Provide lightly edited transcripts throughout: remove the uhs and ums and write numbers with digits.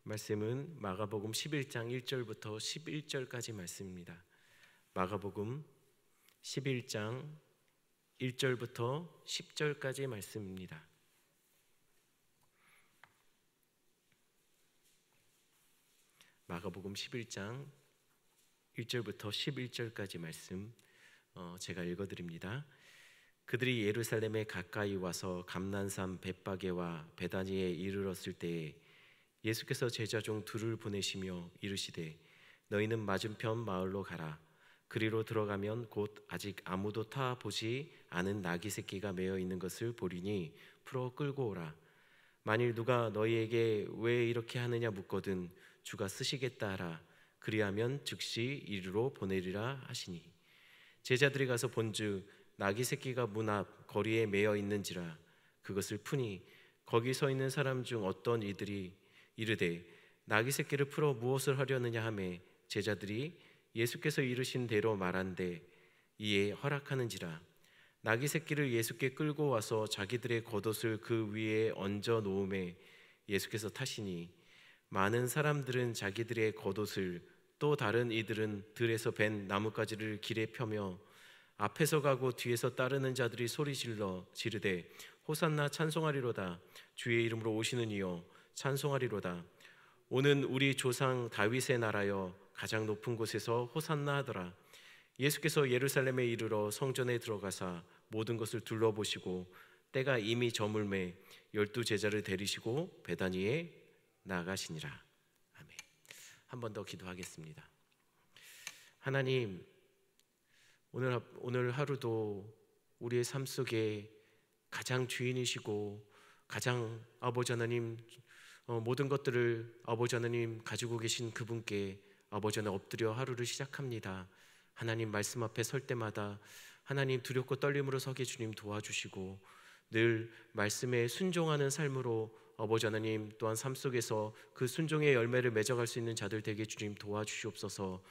말씀은 마가복음 11장 1절부터 11절까지 말씀입니다. 마가복음 11장 1절부터 10절까지 말씀입니다. 마가복음 11장 1절부터 11절까지 말씀 제가 읽어드립니다. 그들이 예루살렘에 가까이 와서 감난산 벳바게와 베다니에 이르렀을 때에 예수께서 제자 중 둘을 보내시며 이르시되 너희는 맞은편 마을로 가라. 그리로 들어가면 곧 아직 아무도 타 보지 않은 나귀 새끼가 매어 있는 것을 보리니 풀어 끌고 오라. 만일 누가 너희에게 왜 이렇게 하느냐 묻거든 주가 쓰시겠다 하라. 그리하면 즉시 이리로 보내리라 하시니 제자들이 가서 본즉 나귀 새끼가 문 앞 거리에 매어 있는지라. 그것을 푸니 거기 서 있는 사람 중 어떤 이들이 이르되 나귀 새끼를 풀어 무엇을 하려느냐 하매 제자들이 예수께서 이르신 대로 말한대 이에 허락하는지라. 나귀 새끼를 예수께 끌고 와서 자기들의 겉옷을 그 위에 얹어 놓음에 예수께서 타시니 많은 사람들은 자기들의 겉옷을 또 다른 이들은 들에서 벤 나뭇가지를 길에 펴며 앞에서 가고 뒤에서 따르는 자들이 소리 질러 지르되 호산나 찬송하리로다. 주의 이름으로 오시는 이여 찬송하리로다. 오는 우리 조상 다윗의 나라여 가장 높은 곳에서 호산나 하더라. 예수께서 예루살렘에 이르러 성전에 들어가사 모든 것을 둘러보시고 때가 이미 저물매 12 제자를 데리시고 베다니에 나가시니라. 아멘. 한 번 더 기도하겠습니다. 하나님, 오늘 하루도 우리의 삶 속에 가장 주인이시고 가장 아버지 하나님 모든 것들을 아버지 하나님 가지고 계신 그분께 아버지 하나님 엎드려 하루를 시작합니다. 하나님 말씀 앞에 설 때마다 하나님 두렵고 떨림으로 서게 주님 도와주시고 늘 말씀에 순종하는 삶으로 아버지 하나님 또한 삶 속에서 그 순종의 열매를 맺어갈 수 있는 자들 되게 주님 도와주시옵소서.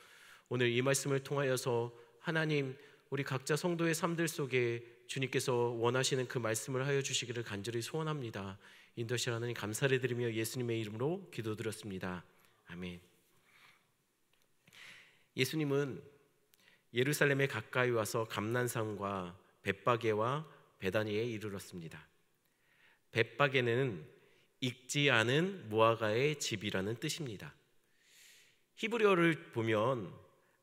오늘 이 말씀을 통하여서 하나님 우리 각자 성도의 삶들 속에 주님께서 원하시는 그 말씀을 하여 주시기를 간절히 소원합니다. 인도하시는 하나님 감사를 드리며 예수님의 이름으로 기도드렸습니다. 아멘. 예수님은 예루살렘에 가까이 와서 감난산과 벳바게와 베다니에 이르렀습니다. 벳바게는 익지 않은 무화과의 집이라는 뜻입니다. 히브리어를 보면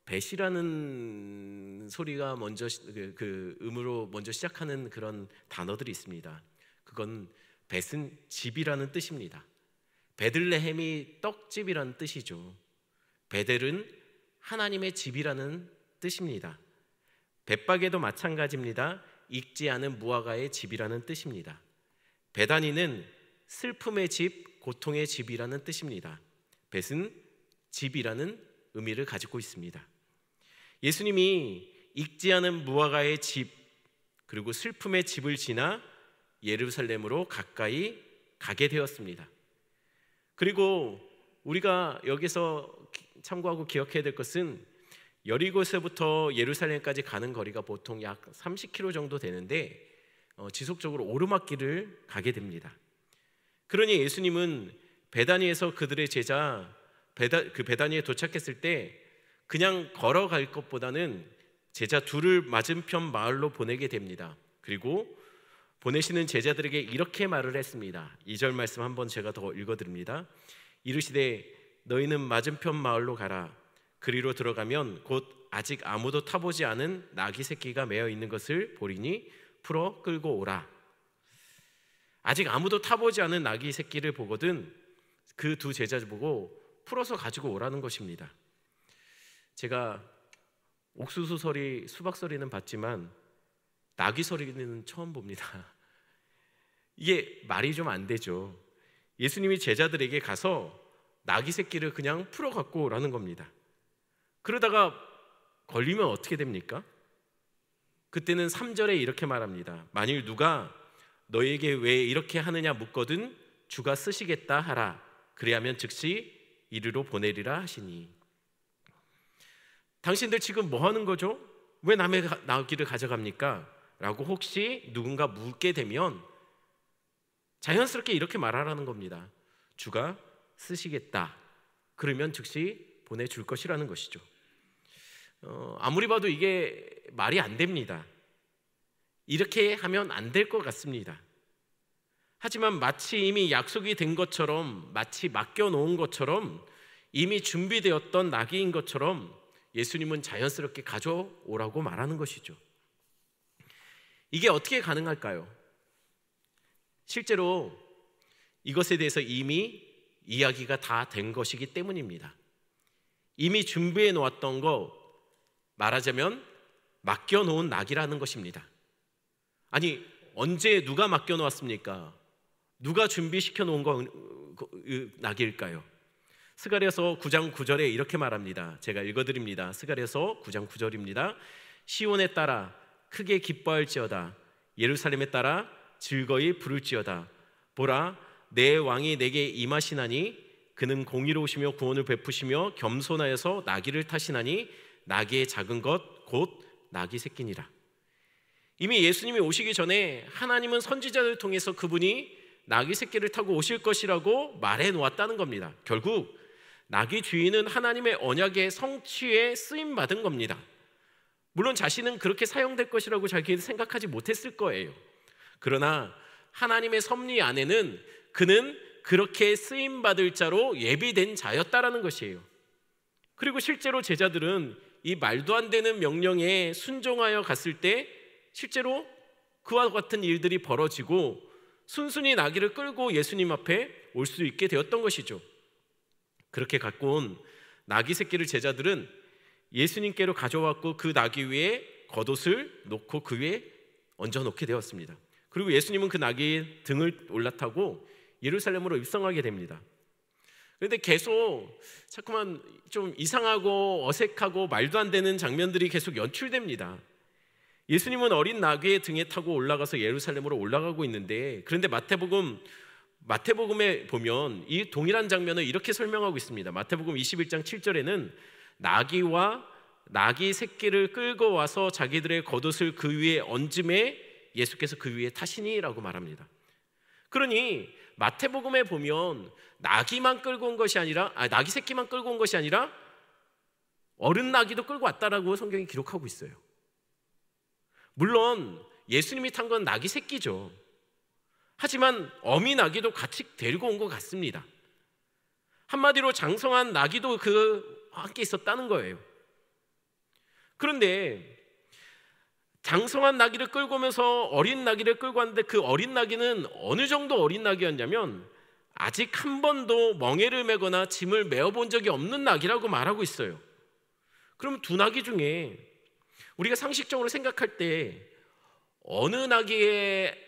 벳이라는 소리가 먼저 그 음으로 먼저 시작하는 그런 단어들이 있습니다. 그건 벳은 집이라는 뜻입니다. 베들레헴이 떡집이라는 뜻이죠. 베델은 하나님의 집이라는 뜻입니다. 벳바게도 마찬가지입니다. 익지 않은 무화과의 집이라는 뜻입니다. 베다니는 슬픔의 집, 고통의 집이라는 뜻입니다. 벳은 집이라는 의미를 가지고 있습니다. 예수님이 익지 않은 무화과의 집 그리고 슬픔의 집을 지나 예루살렘으로 가까이 가게 되었습니다. 그리고 우리가 여기서 참고하고 기억해야 될 것은 여리고에서부터 예루살렘까지 가는 거리가 보통 약 30km 정도 되는데 지속적으로 오르막길을 가게 됩니다. 그러니 예수님은 베다니에서 그들의 제자 그 베다니에 도착했을 때 그냥 걸어갈 것보다는 제자 둘을 맞은편 마을로 보내게 됩니다. 그리고 보내시는 제자들에게 이렇게 말을 했습니다. 2절 말씀 한번 제가 더 읽어드립니다. 이르시되 너희는 맞은편 마을로 가라. 그리로 들어가면 곧 아직 아무도 타보지 않은 나귀 새끼가 매어 있는 것을 보리니 풀어 끌고 오라. 아직 아무도 타보지 않은 나귀 새끼를 보거든 그 두 제자 보고 풀어서 가지고 오라는 것입니다. 제가 옥수수 서리, 수박 서리는 봤지만 나귀 서리는 처음 봅니다. 이게 말이 좀 안 되죠. 예수님이 제자들에게 가서 나귀 새끼를 그냥 풀어 갖고 오라는 겁니다. 그러다가 걸리면 어떻게 됩니까? 그때는 3절에 이렇게 말합니다. 만일 누가 너에게 왜 이렇게 하느냐 묻거든 주가 쓰시겠다 하라. 그리하면 즉시 이리로 보내리라 하시니. 당신들 지금 뭐 하는 거죠? 왜 남의 나귀를 가져갑니까? 라고 혹시 누군가 묻게 되면 자연스럽게 이렇게 말하라는 겁니다. 주가 쓰시겠다. 그러면 즉시 보내줄 것이라는 것이죠. 아무리 봐도 이게 말이 안 됩니다. 이렇게 하면 안 될 것 같습니다. 하지만 마치 이미 약속이 된 것처럼, 마치 맡겨놓은 것처럼, 이미 준비되었던 나귀인 것처럼 예수님은 자연스럽게 가져오라고 말하는 것이죠. 이게 어떻게 가능할까요? 실제로 이것에 대해서 이미 이야기가 다 된 것이기 때문입니다. 이미 준비해 놓았던 거, 말하자면 맡겨놓은 낙이라는 것입니다. 아니, 언제 누가 맡겨놓았습니까? 누가 준비시켜 놓은 낙일까요? 스가랴서 9장 9절에 이렇게 말합니다. 제가 읽어드립니다. 스가랴서 9장 9절입니다. 시온에 따라 크게 기뻐할지어다. 예루살렘에 따라 즐거이 부를지어다. 보라, 내 왕이 내게 임하시나니 그는 공의로우시며 구원을 베푸시며 겸손하여서 나귀를 타시나니 나귀의 작은 것 곧 나귀 새끼니라. 이미 예수님이 오시기 전에 하나님은 선지자를 통해서 그분이 나귀 새끼를 타고 오실 것이라고 말해 놓았다는 겁니다. 결국 나귀 주인은 하나님의 언약의 성취에 쓰임받은 겁니다. 물론 자신은 그렇게 사용될 것이라고 자기는 생각하지 못했을 거예요. 그러나 하나님의 섭리 안에는 그는 그렇게 쓰임받을 자로 예비된 자였다라는 것이에요. 그리고 실제로 제자들은 이 말도 안 되는 명령에 순종하여 갔을 때 실제로 그와 같은 일들이 벌어지고 순순히 나귀를 끌고 예수님 앞에 올 수 있게 되었던 것이죠. 그렇게 갖고 온 나귀 새끼를 제자들은 예수님께로 가져왔고 그 나귀 위에 겉옷을 놓고 그 위에 얹어놓게 되었습니다. 그리고 예수님은 그 나귀의 등을 올라타고 예루살렘으로 입성하게 됩니다. 그런데 계속 자꾸만 좀 이상하고 어색하고 말도 안 되는 장면들이 계속 연출됩니다. 예수님은 어린 나귀의 등에 타고 올라가서 예루살렘으로 올라가고 있는데, 그런데 마태복음에 보면 이 동일한 장면을 이렇게 설명하고 있습니다. 마태복음 21장 7절에는 나귀와 나귀 새끼를 끌고 와서 자기들의 겉옷을 그 위에 얹음에 예수께서 그 위에 타시니라고 말합니다. 그러니 마태복음에 보면 나귀만 끌고 온 것이 아니라 나귀 새끼만 끌고 온 것이 아니라 어른 나귀도 끌고 왔다라고 성경이 기록하고 있어요. 물론 예수님이 탄 건 나귀 새끼죠. 하지만 어미 나귀도 같이 데리고 온 것 같습니다. 한마디로 장성한 나귀도 함께 있었다는 거예요. 그런데 장성한 나귀를 끌고 오면서 어린 나귀를 끌고 왔는데 그 어린 나귀는 어느 정도 어린 나귀였냐면 아직 한 번도 멍에를 메거나 짐을 메어본 적이 없는 나귀라고 말하고 있어요. 그럼 두 나귀 중에 우리가 상식적으로 생각할 때 어느 나귀에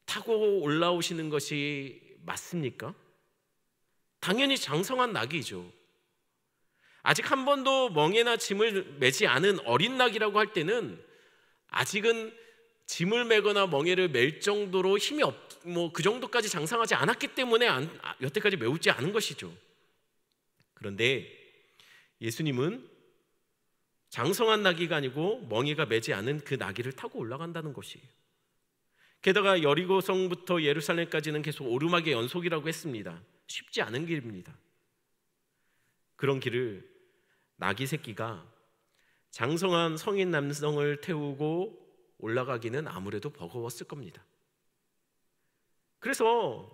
타고 올라오시는 것이 맞습니까? 당연히 장성한 나귀죠. 아직 한 번도 멍에나 짐을 메지 않은 어린 나귀라고 할 때는 아직은 짐을 메거나 멍에를 멜 정도로 힘이 그 정도까지 장성하지 않았기 때문에 여태까지 메우지 않은 것이죠. 그런데 예수님은 장성한 나귀가 아니고 멍에가 매지 않은 그 나귀를 타고 올라간다는 것이에요. 게다가 여리고성부터 예루살렘까지는 계속 오르막의 연속이라고 했습니다. 쉽지 않은 길입니다. 그런 길을 나귀 새끼가 장성한 성인 남성을 태우고 올라가기는 아무래도 버거웠을 겁니다. 그래서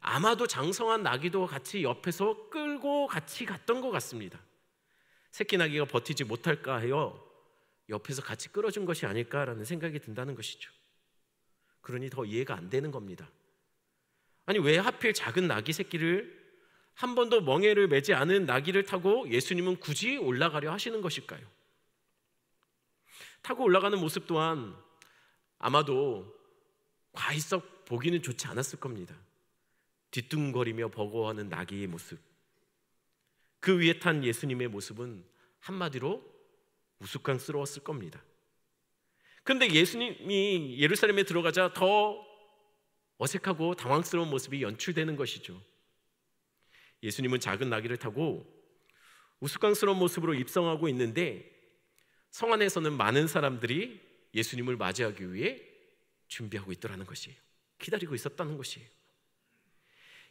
아마도 장성한 나귀도 같이 옆에서 끌고 같이 갔던 것 같습니다. 새끼 나귀가 버티지 못할까 하여 옆에서 같이 끌어준 것이 아닐까라는 생각이 든다는 것이죠. 그러니 더 이해가 안 되는 겁니다. 아니, 왜 하필 작은 나귀 새끼를, 한 번도 멍에를 매지 않은 나귀를 타고 예수님은 굳이 올라가려 하시는 것일까요? 타고 올라가는 모습 또한 아마도 과히썩 보기는 좋지 않았을 겁니다. 뒤뚱거리며 버거워하는 나귀의 모습, 그 위에 탄 예수님의 모습은 한마디로 우스꽝스러웠을 겁니다. 그런데 예수님이 예루살렘에 들어가자 더 어색하고 당황스러운 모습이 연출되는 것이죠. 예수님은 작은 나귀를 타고 우스꽝스러운 모습으로 입성하고 있는데 성 안에서는 많은 사람들이 예수님을 맞이하기 위해 준비하고 있더라는 것이에요. 기다리고 있었다는 것이에요.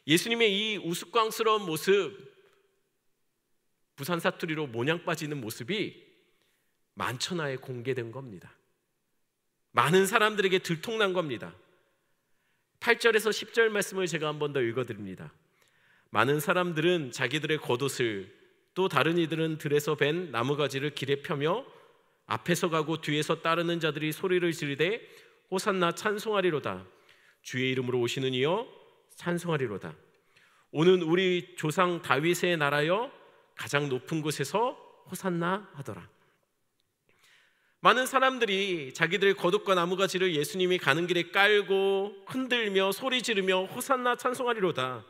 예수님의 이 우스꽝스러운 모습, 부산 사투리로 모냥 빠지는 모습이 만천하에 공개된 겁니다. 많은 사람들에게 들통난 겁니다. 8절에서 10절 말씀을 제가 한 번 더 읽어드립니다. 많은 사람들은 자기들의 겉옷을, 또 다른 이들은 들에서 벤 나무가지를 길에 펴며 앞에서 가고 뒤에서 따르는 자들이 소리를 지르되 호산나 찬송하리로다. 주의 이름으로 오시는 이여 찬송하리로다. 오는 우리 조상 다윗의 나라여 가장 높은 곳에서 호산나 하더라. 많은 사람들이 자기들의 겉옷과 나무가지를 예수님이 가는 길에 깔고 흔들며 소리 지르며 호산나 찬송하리로다.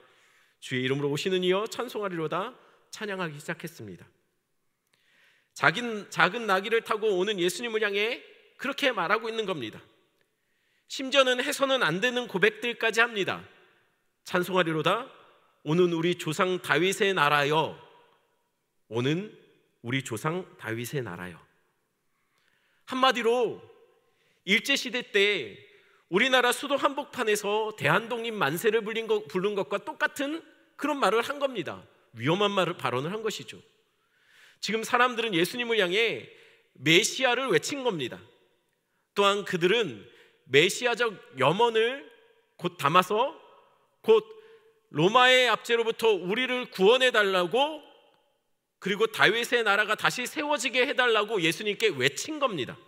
주의 이름으로 오시는 이여 찬송하리로다 찬양하기 시작했습니다. 작은 나귀를 타고 오는 예수님을 향해 그렇게 말하고 있는 겁니다. 심지어는 해서는 안 되는 고백들까지 합니다. 찬송하리로다. 오는 우리 조상 다윗의 나라여. 오는 우리 조상 다윗의 나라여. 한마디로 일제시대 때 우리나라 수도 한복판에서 대한독립 만세를 부른 것과 똑같은 그런 말을 한 겁니다. 위험한 발언을 한 것이죠. 지금 사람들은 예수님을 향해 메시아를 외친 겁니다. 또한 그들은 메시아적 염원을 곧 담아서 곧 로마의 압제로부터 우리를 구원해달라고, 그리고 다윗의 나라가 다시 세워지게 해달라고 예수님께 외친 겁니다.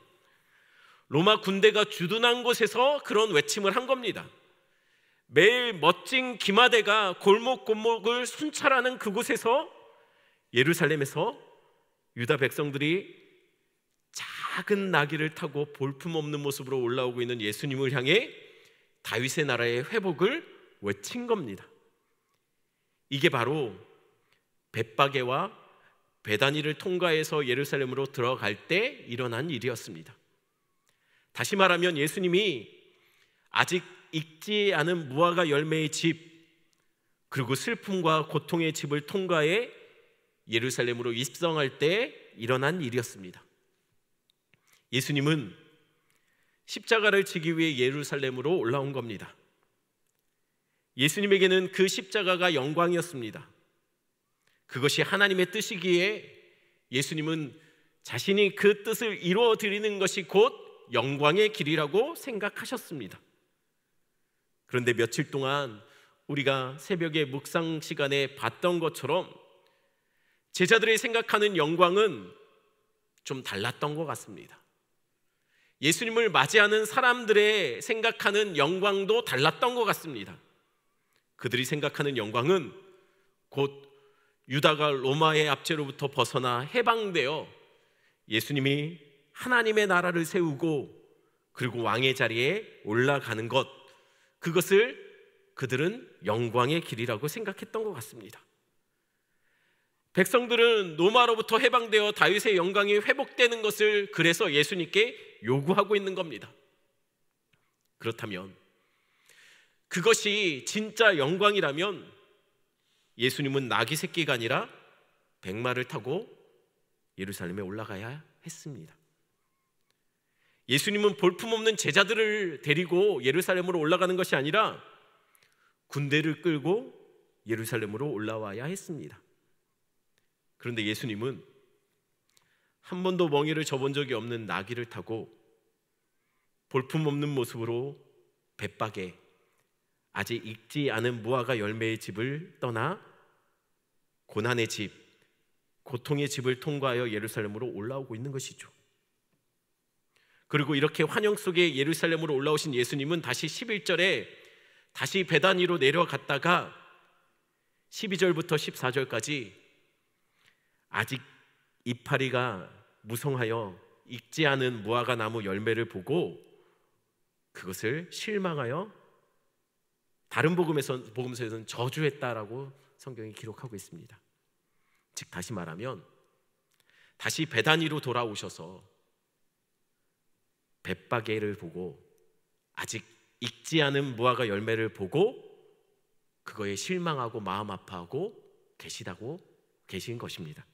로마 군대가 주둔한 곳에서 그런 외침을 한 겁니다. 매일 멋진 기마대가 골목골목을 순찰하는 그곳에서, 예루살렘에서 유다 백성들이 작은 나귀를 타고 볼품없는 모습으로 올라오고 있는 예수님을 향해 다윗의 나라의 회복을 외친 겁니다. 이게 바로 벳바게와 베다니를 통과해서 예루살렘으로 들어갈 때 일어난 일이었습니다. 다시 말하면 예수님이 아직 익지 않은 무화과 열매의 집, 그리고 슬픔과 고통의 집을 통과해 예루살렘으로 입성할 때 일어난 일이었습니다. 예수님은 십자가를 지기 위해 예루살렘으로 올라온 겁니다. 예수님에게는 그 십자가가 영광이었습니다. 그것이 하나님의 뜻이기에 예수님은 자신이 그 뜻을 이루어 드리는 것이 곧 영광의 길이라고 생각하셨습니다. 그런데 며칠 동안 우리가 새벽에 묵상 시간에 봤던 것처럼 제자들이 생각하는 영광은 좀 달랐던 것 같습니다. 예수님을 맞이하는 사람들의 생각하는 영광도 달랐던 것 같습니다. 그들이 생각하는 영광은 곧 유다가 로마의 압제로부터 벗어나 해방되어 예수님이 하나님의 나라를 세우고 그리고 왕의 자리에 올라가는 것, 그것을 그들은 영광의 길이라고 생각했던 것 같습니다. 백성들은 로마로부터 해방되어 다윗의 영광이 회복되는 것을 그래서 예수님께 요구하고 있는 겁니다. 그렇다면 그것이 진짜 영광이라면 예수님은 나귀 새끼가 아니라 백마를 타고 예루살렘에 올라가야 했습니다. 예수님은 볼품없는 제자들을 데리고 예루살렘으로 올라가는 것이 아니라 군대를 끌고 예루살렘으로 올라와야 했습니다. 그런데 예수님은 한 번도 멍에를 접은 적이 없는 나귀를 타고 볼품없는 모습으로 벳바게, 아직 익지 않은 무화과 열매의 집을 떠나 고난의 집, 고통의 집을 통과하여 예루살렘으로 올라오고 있는 것이죠. 그리고 이렇게 환영 속에 예루살렘으로 올라오신 예수님은 다시 11절에 다시 베다니로 내려갔다가 12절부터 14절까지 아직 이파리가 무성하여 익지 않은 무화과 나무 열매를 보고 그것을 실망하여 다른 복음서에서는 저주했다라고 성경이 기록하고 있습니다. 즉 다시 말하면 다시 베다니로 돌아오셔서 벳바게를 보고 아직 익지 않은 무화과 열매를 보고 그거에 실망하고 마음 아파하고 계신 것입니다.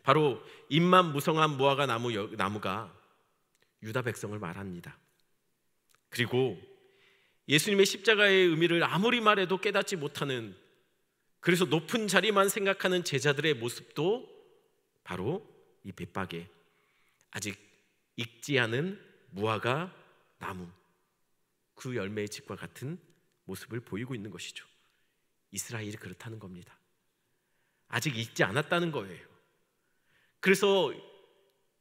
바로 잎만 무성한 무화과 나무가 유다 백성을 말합니다. 그리고 예수님의 십자가의 의미를 아무리 말해도 깨닫지 못하는, 그래서 높은 자리만 생각하는 제자들의 모습도 바로 이 벳박에 아직 익지 않은 무화과 나무, 그 열매의 집과 같은 모습을 보이고 있는 것이죠. 이스라엘이 그렇다는 겁니다. 아직 익지 않았다는 거예요. 그래서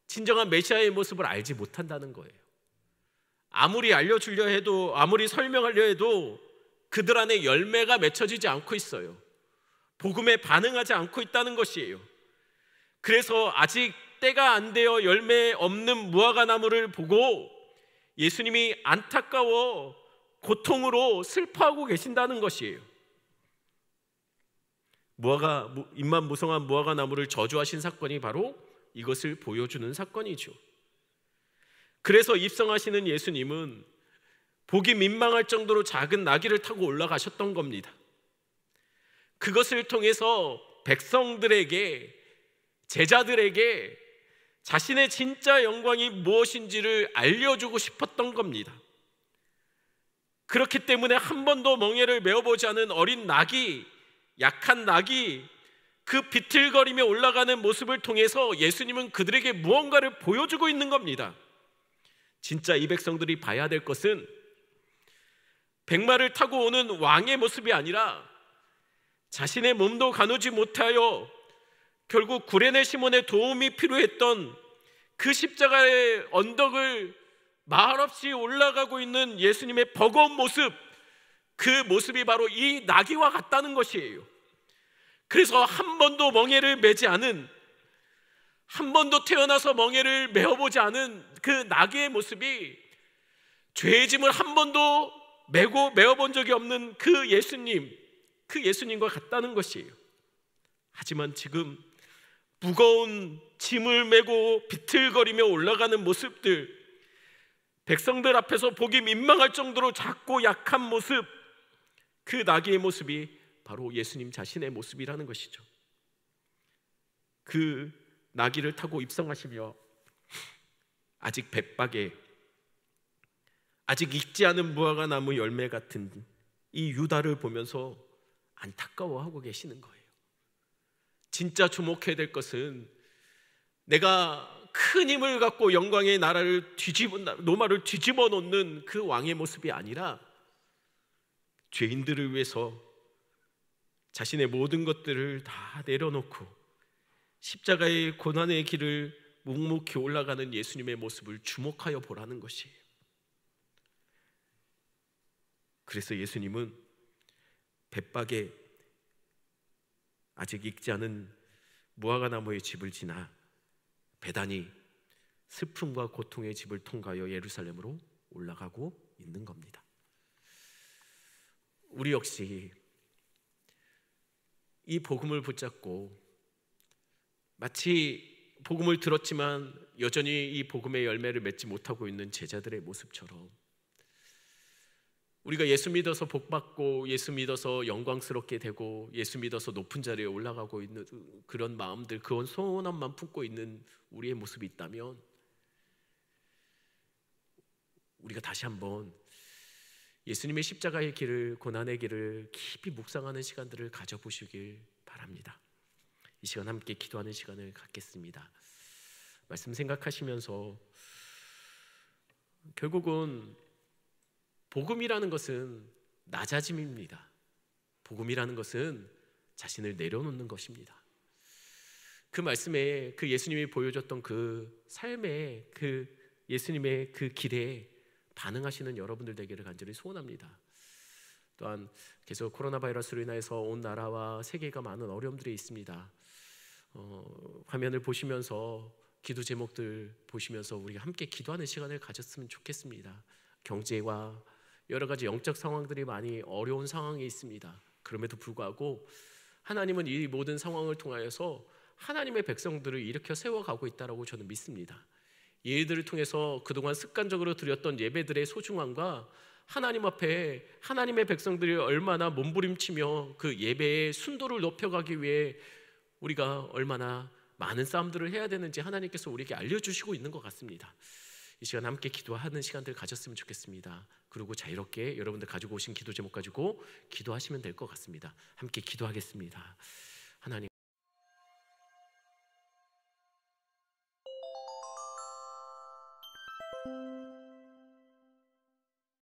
진정한 메시아의 모습을 알지 못한다는 거예요. 아무리 알려주려 해도, 아무리 설명하려 해도 그들 안에 열매가 맺혀지지 않고 있어요. 복음에 반응하지 않고 있다는 것이에요. 그래서 아직 때가 안 되어 열매 없는 무화과 나무를 보고 예수님이 안타까워 고통으로 슬퍼하고 계신다는 것이에요. 잎만 무성한 무화과 나무를 저주하신 사건이 바로 이것을 보여주는 사건이죠. 그래서 입성하시는 예수님은 보기 민망할 정도로 작은 나귀를 타고 올라가셨던 겁니다. 그것을 통해서 백성들에게, 제자들에게 자신의 진짜 영광이 무엇인지를 알려주고 싶었던 겁니다. 그렇기 때문에 한 번도 멍에를 메어보지 않은 어린 나귀, 약한 나귀, 그 비틀거리며 올라가는 모습을 통해서 예수님은 그들에게 무언가를 보여주고 있는 겁니다. 진짜 이 백성들이 봐야 될 것은 백마를 타고 오는 왕의 모습이 아니라 자신의 몸도 가누지 못하여 결국 구레네 시몬의 도움이 필요했던 그 십자가의 언덕을 말없이 올라가고 있는 예수님의 버거운 모습, 그 모습이 바로 이 나귀와 같다는 것이에요. 그래서 한 번도 멍에를 매지 않은, 한 번도 태어나서 멍에를 메어보지 않은 그 나귀의 모습이 죄의 짐을 한 번도 메어본 적이 없는 그 예수님과 같다는 것이에요. 하지만 지금 무거운 짐을 메고 비틀거리며 올라가는 모습들, 백성들 앞에서 보기 민망할 정도로 작고 약한 모습, 그 나귀의 모습이 바로 예수님 자신의 모습이라는 것이죠. 그 나귀를 타고 입성하시며 아직 벳박에, 아직 익지 않은 무화과 나무 열매 같은 이 유다를 보면서 안타까워하고 계시는 거예요. 진짜 주목해야 될 것은 내가 큰 힘을 갖고 영광의 나라를 노마를 뒤집어 놓는 그 왕의 모습이 아니라 죄인들을 위해서 자신의 모든 것들을 다 내려놓고 십자가의 고난의 길을 묵묵히 올라가는 예수님의 모습을 주목하여 보라는 것이에요. 그래서 예수님은 벳박에 아직 익지 않은 무화과 나무의 집을 지나 베다니 슬픔과 고통의 집을 통과하여 예루살렘으로 올라가고 있는 겁니다. 우리 역시 이 복음을 붙잡고 마치 복음을 들었지만 여전히 이 복음의 열매를 맺지 못하고 있는 제자들의 모습처럼 우리가 예수 믿어서 복받고 예수 믿어서 영광스럽게 되고 예수 믿어서 높은 자리에 올라가고 있는 그런 마음들, 그런 소원함만 품고 있는 우리의 모습이 있다면 우리가 다시 한번 예수님의 십자가의 길을, 고난의 길을 깊이 묵상하는 시간들을 가져보시길 바랍니다. 이 시간 함께 기도하는 시간을 갖겠습니다. 말씀 생각하시면서 결국은 복음이라는 것은 낮아짐입니다. 복음이라는 것은 자신을 내려놓는 것입니다. 그 말씀에 그 예수님이 보여줬던 그 삶의 그 예수님의 그 길에 반응하시는 여러분들 되기를 간절히 소원합니다. 또한 계속 코로나 바이러스로 인해서 온 나라와 세계가 많은 어려움들이 있습니다. 화면을 보시면서 기도 제목들 보시면서 우리가 함께 기도하는 시간을 가졌으면 좋겠습니다. 경제와 여러 가지 영적 상황들이 많이 어려운 상황에 있습니다. 그럼에도 불구하고 하나님은 이 모든 상황을 통하여서 하나님의 백성들을 일으켜 세워가고 있다고 저는 믿습니다. 예들을 통해서 그동안 습관적으로 드렸던 예배들의 소중함과 하나님 앞에 하나님의 백성들이 얼마나 몸부림치며 그 예배의 순도를 높여가기 위해 우리가 얼마나 많은 싸움들을 해야 되는지 하나님께서 우리에게 알려주시고 있는 것 같습니다. 이 시간 함께 기도하는 시간들 가졌으면 좋겠습니다. 그리고 자유롭게 여러분들 가지고 오신 기도 제목 가지고 기도하시면 될 것 같습니다. 함께 기도하겠습니다. 하나님,